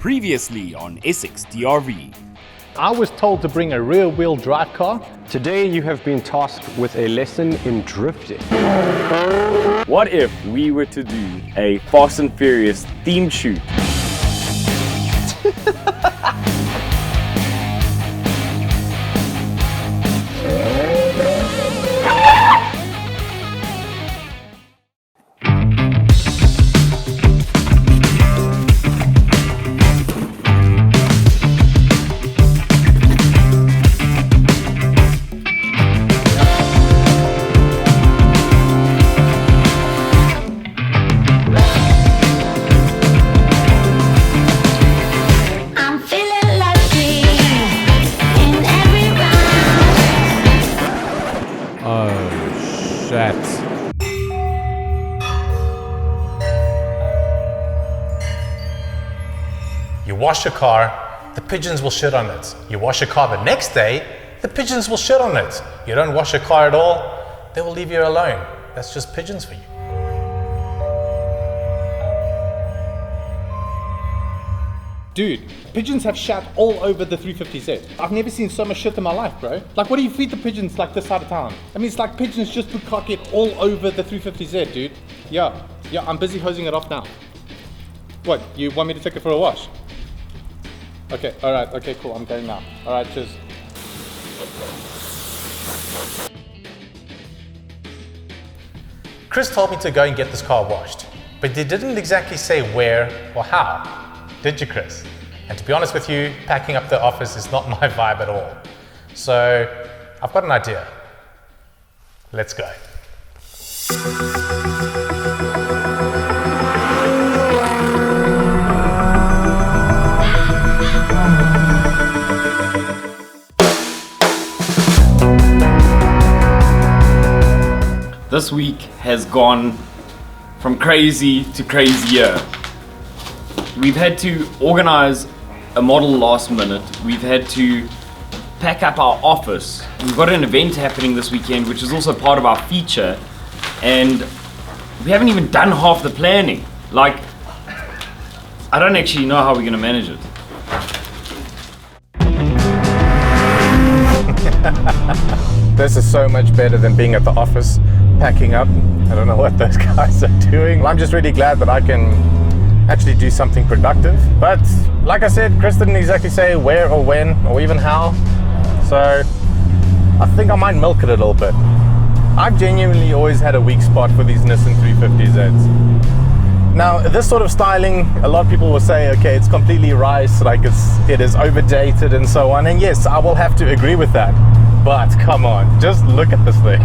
Previously on SXdrv. I was told to bring a rear-wheel drive car. Today you have been tasked with a lesson in drifting. What if we were to do a Fast and Furious theme shoot? You wash your car, the pigeons will shit on it. You wash your car the next day, the pigeons will shit on it. You don't wash your car at all, they will leave you alone. That's just pigeons for you. Dude, pigeons have shat all over the 350Z. I've never seen so much shit in my life, bro. Like, what do you feed the pigeons like this side of town? I mean, it's like pigeons just put cockhead all over the 350Z, dude. Yeah, I'm busy hosing it off now. What, you want me to take it for a wash? Okay, alright, okay, cool, I'm going now. Alright, cheers. Chris told me to go and get this car washed, but he didn't exactly say where or how. Did you, Chris? And to be honest with you, packing up the office is not my vibe at all. So, I've got an idea. Let's go. This week has gone from crazy to crazier. We've had to organize a model last minute. We've had to pack up our office. We've got an event happening this weekend, which is also part of our feature. And we haven't even done half the planning. Like, I don't actually know how we're gonna manage it. This is so much better than being at the office, packing up. I don't know what those guys are doing. I'm just really glad that I can actually do something productive. But like I said, Chris didn't exactly say where or when or even how. So I think I might milk it a little bit. I've genuinely always had a weak spot for these Nissan 350Zs. Now, this sort of styling, a lot of people will say, okay, it's completely rice, like it is overdated and so on. And yes, I will have to agree with that. But come on, just look at this thing.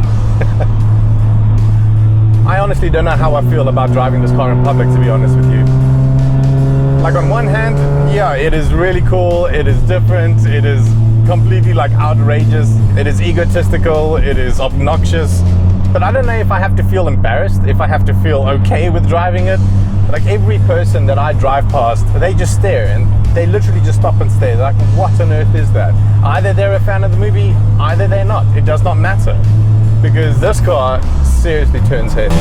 I honestly don't know how I feel about driving this car in public, to be honest with you. Like, on one hand, yeah, it is really cool, it is different, it is completely like outrageous, it is egotistical, it is obnoxious. But I don't know if I have to feel embarrassed, if I have to feel okay with driving it. Like, every person that I drive past, they just stare, and they literally just stop and stare. They're like, what on earth is that? Either they're a fan of the movie, either they're not. It does not matter. Because this car seriously turns heads.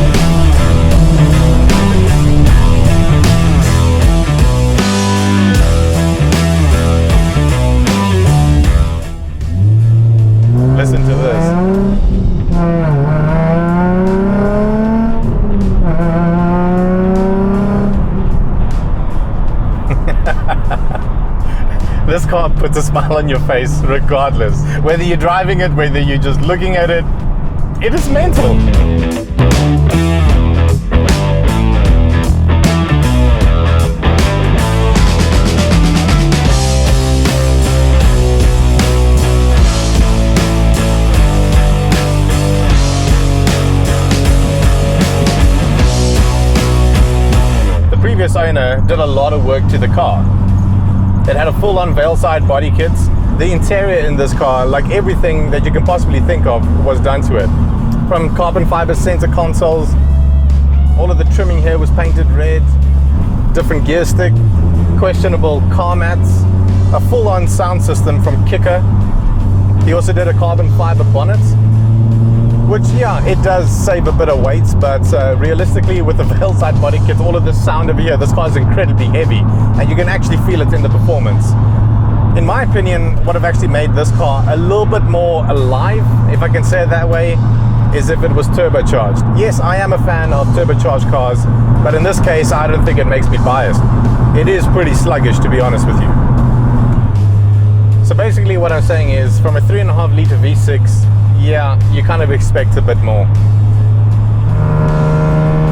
Listen to this. This car puts a smile on your face regardless. Whether you're driving it, whether you're just looking at it, it is mental. The previous owner did a lot of work to the car. It had a full-on Veilside body kit. The interior in this car, like everything that you can possibly think of, was done to it. From carbon fiber center consoles, all of the trimming here was painted red, different gear stick, questionable car mats, a full-on sound system from Kicker. He also did a carbon fiber bonnet. Which, yeah, it does save a bit of weight, but realistically with the Veilside body kit, all of this sound over here, this car is incredibly heavy and you can actually feel it in the performance. In my opinion, what have actually made this car a little bit more alive, if I can say it that way, is if it was turbocharged. Yes, I am a fan of turbocharged cars, but in this case, I don't think it makes me biased. It is pretty sluggish, to be honest with you. So basically what I'm saying is, from a 3.5 litre V6, yeah, you kind of expect a bit more.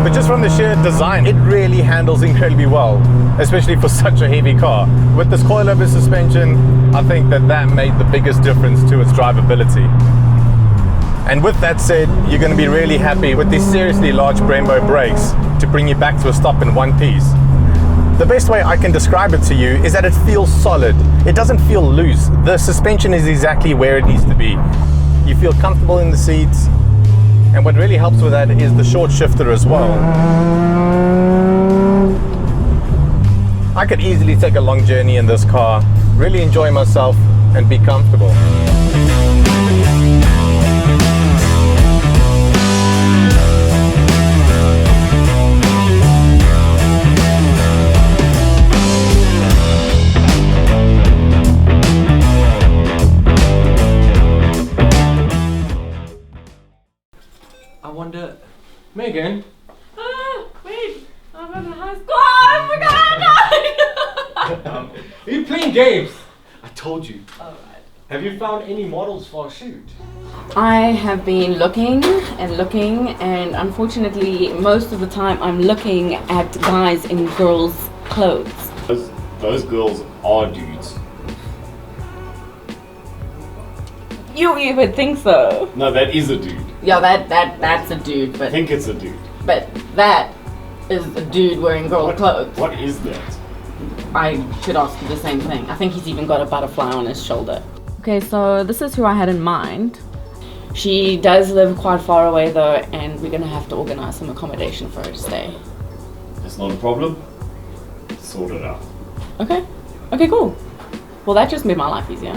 But just from the sheer design, it really handles incredibly well, especially for such a heavy car. With this coilover suspension, I think that made the biggest difference to its drivability. And with that said, you're going to be really happy with these seriously large Brembo brakes to bring you back to a stop in one piece. The best way I can describe it to you is that it feels solid. It doesn't feel loose. The suspension is exactly where it needs to be. You feel comfortable in the seats, and what really helps with that is the short shifter as well. I could easily take a long journey in this car, really enjoy myself, and be comfortable. Megan? Wait, I'm at the high school. Oh, I forgot. Are you playing games? I told you. Alright. Have you found any models for a shoot? I have been looking, and unfortunately, most of the time I'm looking at guys in girls' clothes. Those girls are dudes. You would think so. No, that is a dude. Yeah, that's a dude, I but think it's a dude. that is a dude wearing girl clothes. What is that? I should ask you the same thing. I think he's even got a butterfly on his shoulder. Okay, so this is who I had in mind. She does live quite far away though, and we're gonna have to organize some accommodation for her to stay. That's not a problem. Sort it out. Okay, cool. Well, that just made my life easier.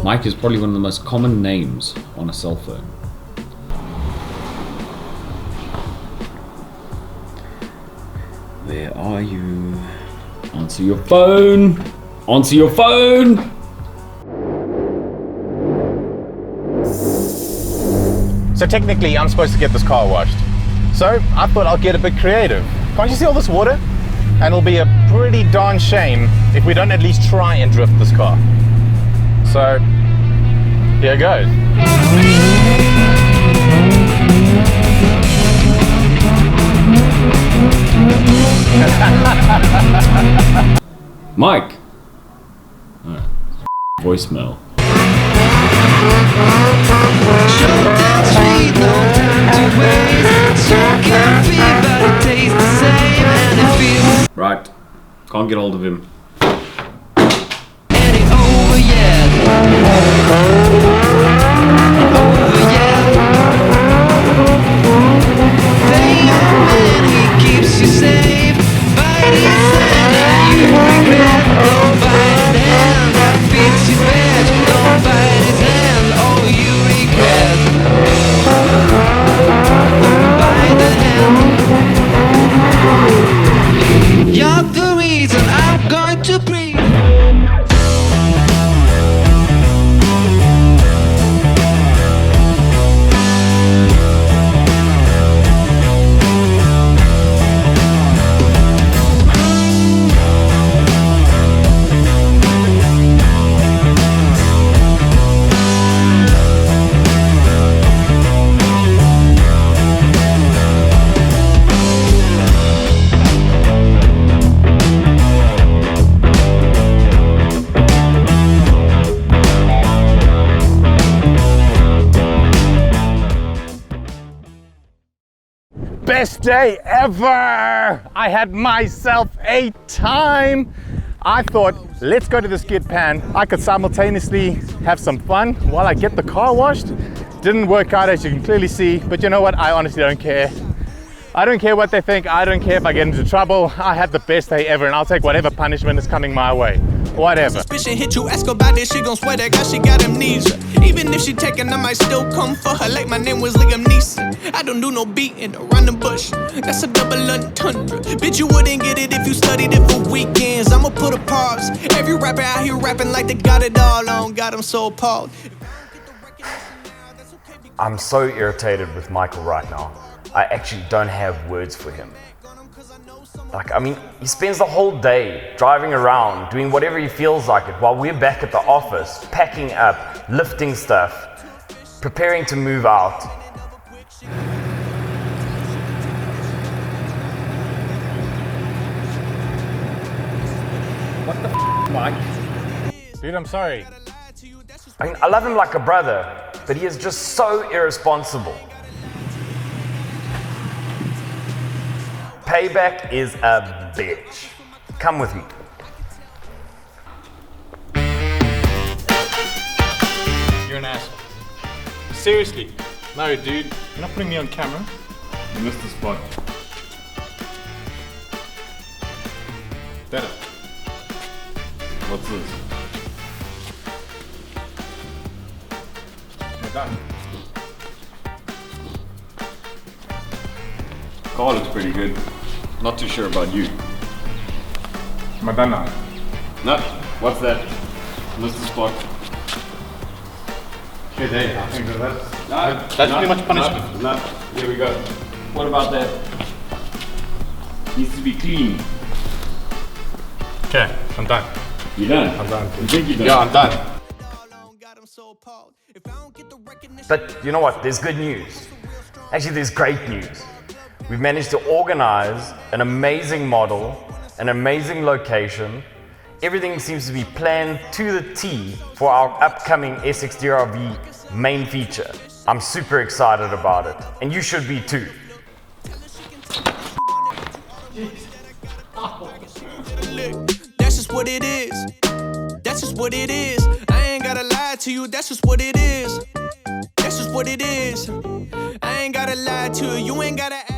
Mike is probably one of the most common names on a cell phone. Where are you? Answer your phone! Answer your phone! So technically, I'm supposed to get this car washed. So I thought I'll get a bit creative. Can't you see all this water? And it'll be a pretty darn shame if we don't at least try and drift this car. So, here goes. Mike! Voicemail. Right. Can't get hold of him. You're the reason I'm going to breathe. Best day ever! I had myself a time. I thought, let's go to the skid pan. I could simultaneously have some fun while I get the car washed. Didn't work out, as you can clearly see, but you know what? I honestly don't care. I don't care what they think. I don't care if I get into trouble. I had the best day ever, and I'll take whatever punishment is coming my way. whatever. Suspicion hit you, ask about this, she gon' swear that God she got amnesia. Even if she taken, I might still come for her like my name was Liam Neeson. I don't do no beating around the bush, that's a double entendre. Bitch, you wouldn't get it if you studied it for weekends. I'ma put a pause. Every rapper out here rapping like they got it all on. God, I'm so appalled. I'm so irritated with Michael right now. I actually don't have words for him. Like, I mean, he spends the whole day driving around, doing whatever he feels like it, while we're back at the office, packing up, lifting stuff, preparing to move out. What the Mike? Dude, I'm sorry. I mean, I love him like a brother, but he is just so irresponsible. Payback is a bitch. Come with me. You're an asshole. Seriously. No, dude. You're not putting me on camera. You missed the spot. Better. What's this? We're done. Car looks pretty good. Not too sure about you. Am I done now? No. What's that? Missed the spot. Okay, there. I think that's That's pretty much punishment. No. Here we go. What about that? Needs to be clean. Okay, I'm done. You done? I'm done. You think you're done? Yeah, I'm done. But you know what? There's good news. Actually, there's great news. We've managed to organize an amazing model, an amazing location. Everything seems to be planned to the T for our upcoming SXdrv main feature. I'm super excited about it, and you should be too. That's just what it is. That's just what it is. I ain't gotta lie to you. That's just what it is. That's just what it is. I ain't gotta lie to you. You ain't gotta